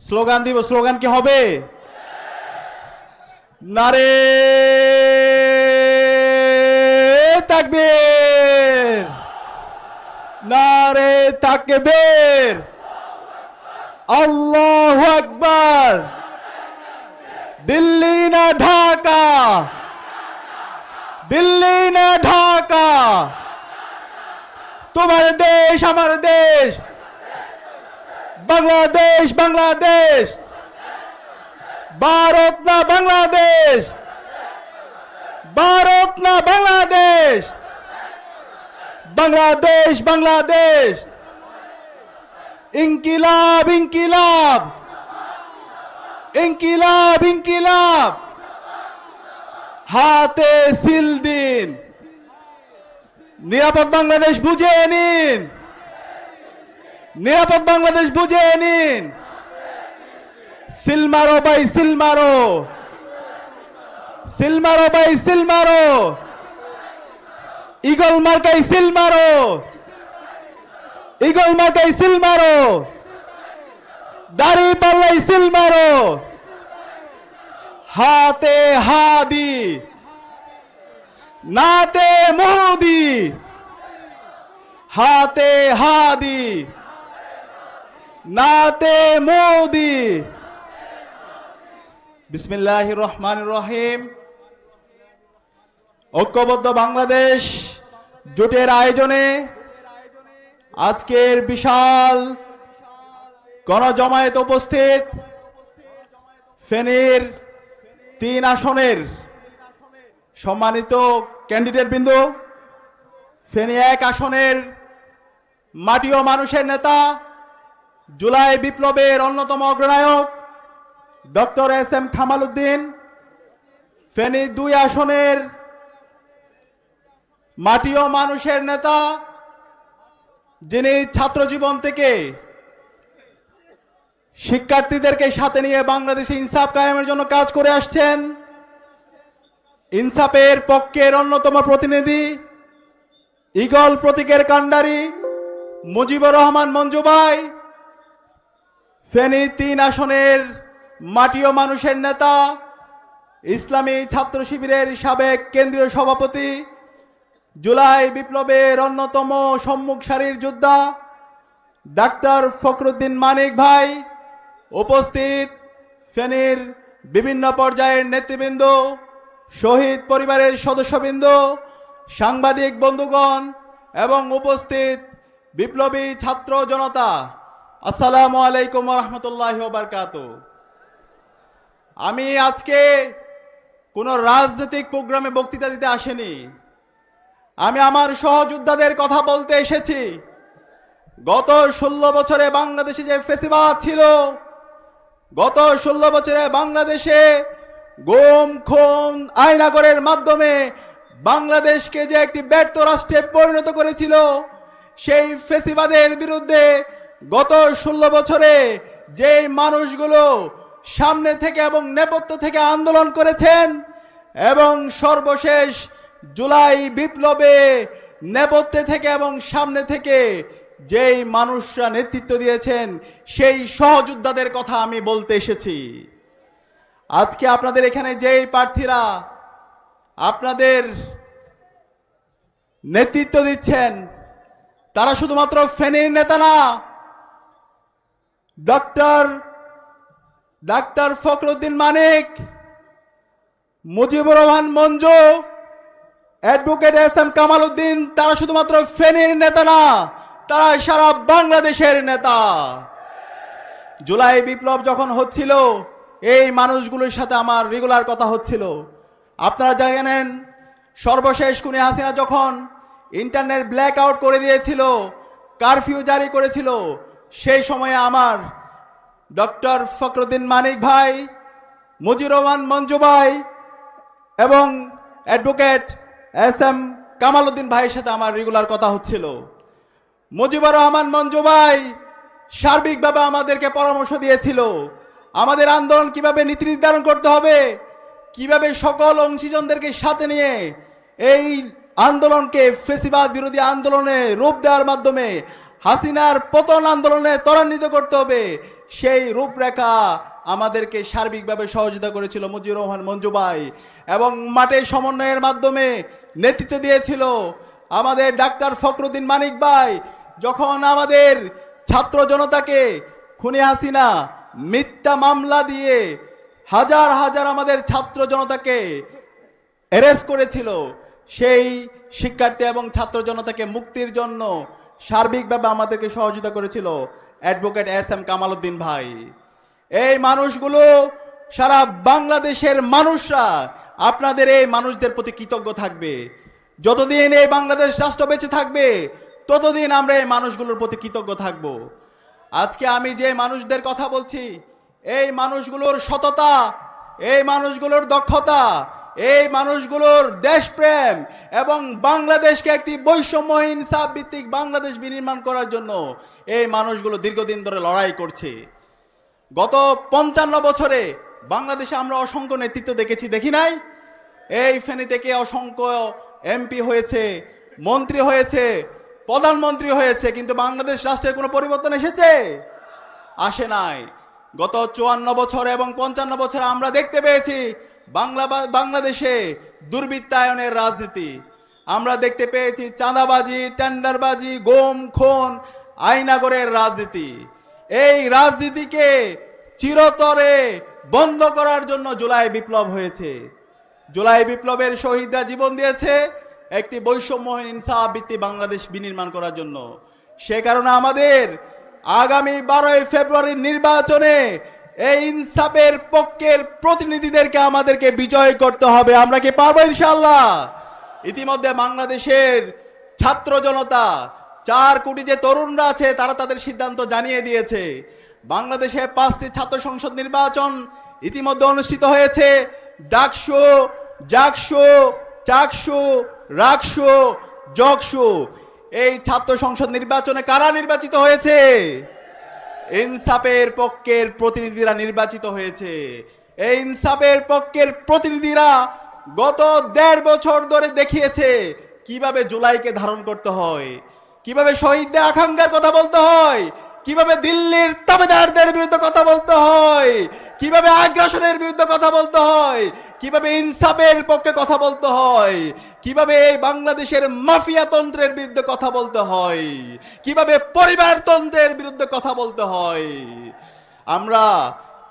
Slogan দিব। Slogan কি হবে? নারে তাকবীর, নারে তাকবীর, আল্লাহু আকবার। দিল্লি না ঢাকা, দিল্লি না ঢাকা, তোমার দেশ আমার দেশ, বাংলাদেশ বাংলাদেশ, ভারত না বাংলাদেশ, ভারত না বাংলাদেশ, বাংলাদেশ বাংলাদেশ। ইনকিলাব ইনকিলাব, ইনকিলাব ইনকিলাব। হাতে সিল দিন, নিরাপদ বাংলাদেশ বুঝে নিন, নিরাপদ বাংলাদেশ বুঝে নিন। সিল মারো ভাই সিল মারো, সিল মারো ভাই সিল মারো। ইগল মার্কাই সিল মারো, ইগল মার্কাই সিল মারো। দাড়ি পাল্লাই সিল মারো। হাতে হাদি, নাতে মোদি, হাতে হাদি, নাতে মোদি। বিসমিল্লাহির রহমানির রহিম। ঐক্যবদ্ধ বাংলাদেশ জোটের আয়োজনে আজকের বিশাল গণজমায়েত উপস্থিত ফেনীর 3 আসনের সম্মানিত ক্যান্ডিডেট বিন্দু, ফেনী 1 আসনের মাটি ও মানুষের নেতা, জুলাই বিপ্লবের অন্যতম অগ্রনায়ক ডক্টর এস.এম. কামাল উদ্দিন, ফেনী 2 আসনের মাটি ও মানুষের নেতা, যিনি ছাত্র জীবন থেকে শিক্ষার্থীদেরকে সাথে নিয়ে বাংলাদেশে ইনসাফ কায়েমের জন্য কাজ করে আসছেন, ইনসাফের পক্ষের অন্যতম প্রতিনিধি, ঈগল প্রতীকের কাণ্ডারি মুজিবুর রহমান মঞ্জু ভাই, ফেনী 3 আসনের মাটি ও মানুষের নেতা, ইসলামী ছাত্র শিবিরের সাবেক কেন্দ্রীয় সভাপতি, জুলাই বিপ্লবের অন্যতম সম্মুখ সারির যোদ্ধা ডাক্তার ফখরুদ্দিন মানিক ভাই, উপস্থিত ফেনীর বিভিন্ন পর্যায়ের নেতৃবৃন্দ, শহীদ পরিবারের সদস্যবৃন্দ, সাংবাদিক বন্ধুগণ এবং উপস্থিত বিপ্লবী ছাত্র জনতা, আসসালামু আলাইকুম ওয়া রাহমাতুল্লাহি ওয়া বারাকাতুহু। আমি আজকে কোনো রাজনৈতিক প্রোগ্রামে বক্তৃতা দিতে আসিনি। আমি আমার সহযোদ্ধাদের কথা বলতে এসেছি। গত 16 বছরে বাংলাদেশে যে ফ্যাসিবাদ ছিল, গত 16 বছরে বাংলাদেশে গুম খুন আয়নাগরের মাধ্যমে বাংলাদেশকে যে একটি ব্যর্থ রাষ্ট্রে পরিণত করেছিল, সেই ফ্যাসিবাদের বিরুদ্ধে গত 16 বছরে যে মানুষগুলো সামনে থেকে এবং নেপথ্য থেকে আন্দোলন করেছেন এবং সর্বশেষ জুলাই বিপ্লবে নেপথ্যে থেকে এবং সামনে থেকে যেই মানুষরা নেতৃত্ব দিয়েছেন, সেই সহযোদ্ধাদের কথা আমি বলতে এসেছি। আজকে আপনাদের এখানে যেই প্রার্থীরা আপনাদের নেতৃত্ব দিচ্ছেন, তারা শুধুমাত্র ফেনীর নেতা না। ডাক্তার ফখরুদ্দিন মানিক, মুজিবুর রহমান মঞ্জু, অ্যাডভোকেট এস.এম. কামাল উদ্দিন, তারা শুধুমাত্র ফেনীর নেতা না, তারা সারা বাংলাদেশের নেতা। জুলাই বিপ্লব যখন হচ্ছিল, এই মানুষগুলোর সাথে আমার রেগুলার কথা হচ্ছিল। আপনারা জানেন, সর্বশেষ খুনি হাসিনা যখন ইন্টারনেট ব্ল্যাক আউট করে দিয়েছিল, কারফিউ জারি করেছিল, সেই সময়ে আমার ডক্টর ফখরুদ্দিন মানিক ভাই, মুজিবুর রহমান মঞ্জু ভাই এবং অ্যাডভোকেট এস.এম. কামাল উদ্দিন ভাইয়ের সাথে আমার রেগুলার কথা হচ্ছিল। মুজিবুর রহমান মঞ্জু ভাই সার্বিকভাবে আমাদেরকে পরামর্শ দিয়েছিল, আমাদের আন্দোলন কিভাবে নীতি নির্ধারণ করতে হবে, কিভাবে সকল অংশীজনদেরকে সাথে নিয়ে এই আন্দোলনকে ফ্যাসিবাদ বিরোধী আন্দোলনে রূপ দেওয়ার মাধ্যমে হাসিনার পতন আন্দোলনে ত্বরান্বিত করতে হবে, সেই রূপরেখা আমাদেরকে সার্বিকভাবে সহযোগিতা করেছিল মুজিবুর রহমান মঞ্জু ভাই, এবং মাঠে সমন্বয়ের মাধ্যমে নেতৃত্ব দিয়েছিল আমাদের ডাক্তার ফখরুদ্দিন মানিক ভাই। যখন আমাদের ছাত্র জনতাকে খুনি হাসিনা মিথ্যা মামলা দিয়ে হাজার হাজার আমাদের ছাত্র জনতাকে অ্যারেস্ট করেছিল, সেই শিক্ষার্থী এবং ছাত্র জনতাকে মুক্তির জন্য সার্বিকভাবে আমাদেরকে সহযোগিতা করেছিল advocate S M Kamal Uddin ভাই। এই মানুষগুলো, সারা বাংলাদেশের মানুষরা আপনাদের এই মানুষদের প্রতি কৃতজ্ঞ থাকবে। যতদিন এই বাংলাদেশ রাষ্ট্র বেঁচে থাকবে ততদিন আমরা এই মানুষগুলোর প্রতি কৃতজ্ঞ থাকব। আজকে আমি যে মানুষদের কথা বলছি, এই মানুষগুলোর সততা, এই মানুষগুলোর দক্ষতা, এই মানুষগুলোর দেশপ্রেম এবং বাংলাদেশকে একটি বৈষম্যহীন ইনসাফ ভিত্তিক বাংলাদেশ বিনির্মাণ করার জন্য এই মানুষগুলো দীর্ঘদিন ধরে লড়াই করছে। গত 55 বছরে বাংলাদেশে আমরা অসংখ্য নেতৃত্ব দেখেছি, দেখি নাই? এই ফেনী থেকে অসংখ্য এমপি হয়েছে, মন্ত্রী হয়েছে, প্রধানমন্ত্রী হয়েছে, কিন্তু বাংলাদেশ রাষ্ট্রের কোনো পরিবর্তন এসেছে? আসে নাই। গত 54 বছর এবং 55 বছরে আমরা দেখতে পেয়েছি বাংলাদেশে দুর্বৃত্তায়নের রাজনীতি, আমরা দেখতে পেয়েছি চাঁদাবাজি, টেন্ডারবাজি, গুম খুন, আইনাগরের রাজনীতি। এই রাজনীতিকে চিরতরে বন্ধ করার জন্য জুলাই বিপ্লব হয়েছে। জুলাই বিপ্লবের শহীদরা জীবন দিয়েছে একটি বৈষম্যহীন ইনসাফ ভিত্তিক বাংলাদেশ বিনির্মাণ করার জন্য। সে কারণে আমাদের আগামী 12 ফেব্রুয়ারির নির্বাচনে এই ইনসাফের পক্ষের প্রতিনিধিদেরকে আমাদেরকে বিজয় করতে হবে। আমরা কি পারবো ইনশাআল্লাহ? ইতিমধ্যে বাংলাদেশের ছাত্র জনতা, 4 কোটি যে তরুণরা আছে, তারা তাদের সিদ্ধান্ত জানিয়ে দিয়েছে। বাংলাদেশে 5টি ছাত্র সংসদ নির্বাচন ইতিমধ্যে অনুষ্ঠিত হয়েছে। ডাকসু, জাকসু, চাকসু, রাকসু, জকসু। এই ছাত্র সংসদ নির্বাচনে কারা নির্বাচিত হয়েছে? ইনসাফের পক্ষের প্রতিনিধিরা নির্বাচিত হয়েছে। এই ইনসাফের পক্ষের প্রতিনিধিরা গত 1.5 বছর ধরে দেখিয়েছে কিভাবে জুলাইকে ধারণ করতে হয়, কিভাবে শহীদদের আকাঙ্ক্ষার কথা বলতে হয়, কিভাবে দিল্লির তাবেদারদের বিরুদ্ধে কথা বলতে হয়, কিভাবে আগ্রাসনের বিরুদ্ধে কথা বলতে হয়, কিভাবে ইনসাফের পক্ষে কথা বলতে হয়, কিভাবে এই বাংলাদেশের মাফিয়া তন্ত্রের বিরুদ্ধে কথা বলতে হয়, কিভাবে পরিবারতন্ত্রের বিরুদ্ধে কথা বলতে হয়। আমরা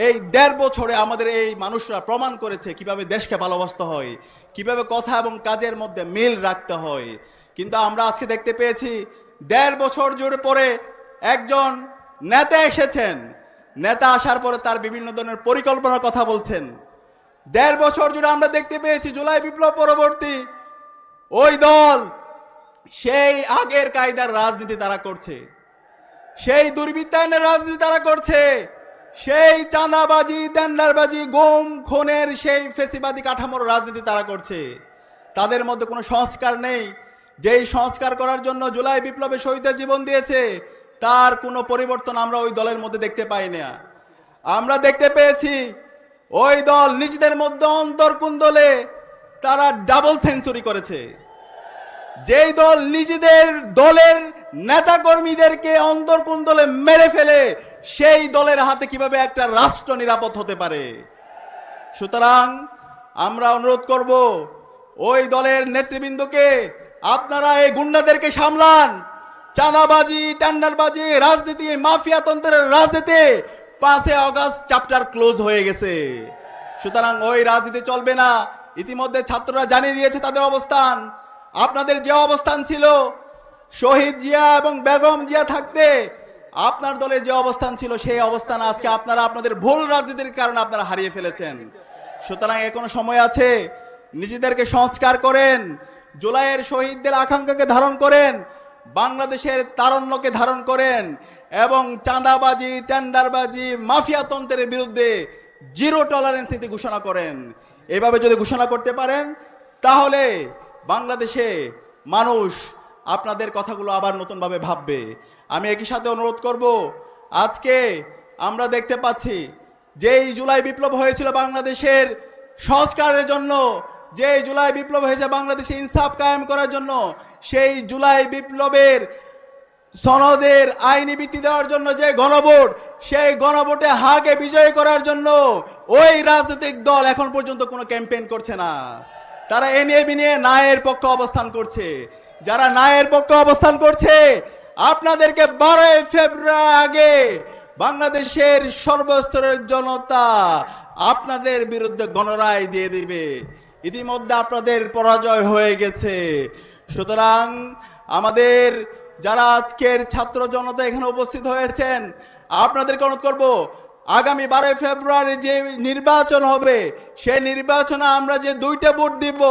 এই 1.5 বছরে আমাদের এই মানুষরা প্রমাণ করেছে কিভাবে দেশকে ভালোবাসতে হয়, কিভাবে কথা এবং কাজের মধ্যে মিল রাখতে হয়। কিন্তু আমরা আজকে দেখতে পেয়েছি 1.5 বছর জুড়ে পরে একজন নেতা এসেছেন, নেতা আসার পরে তার বিভিন্ন ধরনের পরিকল্পনার কথা বলছেন। 1.5 বছর জুড়ে আমরা দেখতে পেয়েছি জুলাই বিপ্লব পরবর্তী ওই দল সেই আগের কায়দার রাজনীতি তারা করছে, সেই দুর্বৃত্তায়নের রাজনীতি তারা করছে, সেই চাঁদাবাজি, টেন্ডারবাজি, গুম খুনের সেই ফেসিবাদী কাঠামোর রাজনীতি তারা করছে। তাদের মধ্যে কোনো সংস্কার নেই। যেই সংস্কার করার জন্য জুলাই বিপ্লবে শহীদদের জীবন দিয়েছে, তার কোনো পরিবর্তন আমরা ওই দলের মধ্যে দেখতে পাই না। আমরা দেখতে পেয়েছি ওই দল নিজেদের মধ্যে অন্তর্কুণ্ডলে তারা ডাবল সেঞ্চুরি করেছে। যেই দল নিজেদের দলের নেতা কর্মীদেরকে অন্তর্কুণ্ডলে মেরে ফেলে, সেই দলের হাতে কিভাবে একটা রাষ্ট্র নিরাপদ হতে পারে? সুতরাং আমরা অনুরোধ করব ওই দলের নেতৃবৃন্দকে, আপনারা এই গুন্ডাদেরকে সামলান। চাঁদাবাজি, টেন্ডারবাজি, রাজনীতি, মাফিয়া তন্ত্রের রাজনীতি 5 আগস্ট চ্যাপ্টার ক্লোজ হয়ে গেছে। সুতরাং ওই রাজনীতি চলবে না। ইতিমধ্যে ছাত্ররা জানিয়ে দিয়েছে তাদের অবস্থান। আপনাদের যে অবস্থান ছিল শহীদ জিয়া এবং বেগম জিয়া থাকতে, আপনার দলের যে অবস্থান ছিল সেই অবস্থান আজকে আপনারা আপনাদের ভুল রাজনীতির কারণে আপনারা হারিয়ে ফেলেছেন। সুতরাং এখনো সময় আছে, নিজেদেরকে সংস্কার করেন, জুলাইয়ের শহীদদের আকাঙ্ক্ষাকে ধারণ করেন, বাংলাদেশের তারুণ্যকে ধারণ করেন এবং চাঁদাবাজি, টেন্ডারবাজি, মাফিয়া তন্ত্রের বিরুদ্ধে জিরো টলারেন্স নীতি ঘোষণা করেন। এভাবে যদি ঘোষণা করতে পারেন তাহলে বাংলাদেশে মানুষ আপনাদের কথাগুলো আবার নতুনভাবে ভাববে। আমি একই সাথে অনুরোধ করব, আজকে আমরা দেখতে পাচ্ছি যেই জুলাই বিপ্লব হয়েছিল বাংলাদেশের সংস্কারের জন্য, যে জুলাই বিপ্লব হয়েছে বাংলাদেশে ইনসাফ কায়েম করার জন্য, সেই জুলাই বিপ্লবের সনদের আইনি ভিত্তি দেওয়ার জন্য যে গণভোট, সেই গণভোটে হাকে বিজয় করার জন্য ওই রাজনৈতিক দল এখন পর্যন্ত কোনো ক্যাম্পেইন করছে না। তারা এ নিয়ে বিনিয়ে ন্যায়ের পক্ষে অবস্থান করছে। যারা ন্যায়ের পক্ষে অবস্থান করছে, আপনাদেরকে 12 ফেব্রুয়ারি আগে বাংলাদেশের সর্বস্তরের জনতা আপনাদের বিরুদ্ধে গণরায় দিয়ে দিবে। ইতিমধ্যে আপনাদের পরাজয় হয়ে গেছে। সুতরাং আমাদের যারা আজকের ছাত্র জনতা এখানে উপস্থিত হয়েছেন, আপনাদেরকে অনুরোধ করব, আগামী 12 ফেব্রুয়ারি যে নির্বাচন হবে, সেই নির্বাচনে আমরা যে 2টা ভোট দিব,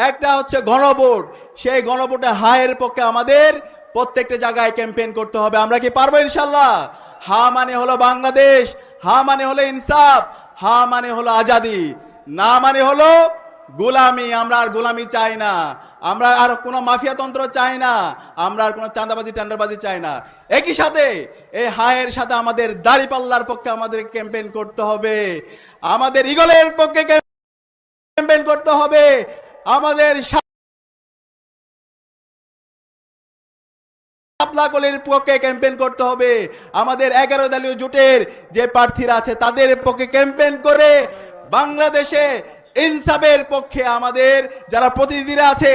একটা হচ্ছে গণভোট। সেই গণভোটে হায়ের পক্ষে আমাদের প্রত্যেকটা জায়গায় ক্যাম্পেইন করতে হবে। আমরা কি পারবো ইনশাল্লাহ? হা মানে হলো বাংলাদেশ, হা মানে হলো ইনসাফ, হা মানে হলো আজাদি, না মানে হলো গোলামি। আমরা আর গোলামি চাই না, আমরা আর কোনো মাফিয়াতন্ত্র চাই না, আমরা আর কোনো চাঁদাবাজি টেন্ডারবাজি চাই না। একই সাথে এই হায়ের সাথে আমাদের দাঁড়িপাল্লার পক্ষে আমাদের ক্যাম্পেইন করতে হবে, আমাদের ইগলের পক্ষে ক্যাম্পেইন করতে হবে, আমাদের শাপলাকলির পক্ষে ক্যাম্পেইন করতে হবে, আমাদের 11 দলীয় জোটের যে প্রার্থীরা আছে তাদের পক্ষে ক্যাম্পেইন করে বাংলাদেশে ইনসাফের পক্ষে আমাদের যারা প্রতিনিধিরা আছে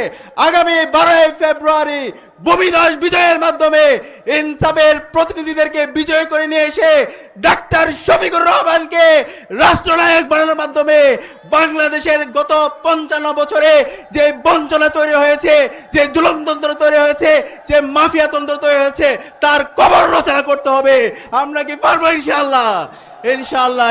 আগামী 12 ফেব্রুয়ারি ভূমিধস বিজয়ের মাধ্যমে ইনসাফের প্রতিনিধিদেরকে বিজয় করে নিয়ে এসে ডাক্তার শফিকুর রহমানকে রাষ্ট্রনায়ক বানানোর মাধ্যমে বাংলাদেশের গত 55 বছরে যে বঞ্চনা তৈরি হয়েছে, যে জুলুমতন্ত্র তৈরি হয়েছে, যে মাফিয়াতন্ত্র তৈরি হয়েছে, তার কবর রচনা করতে হবে। আমরা কি পারবো ইনশাআল্লাহ? ইনশাআল্লাহ।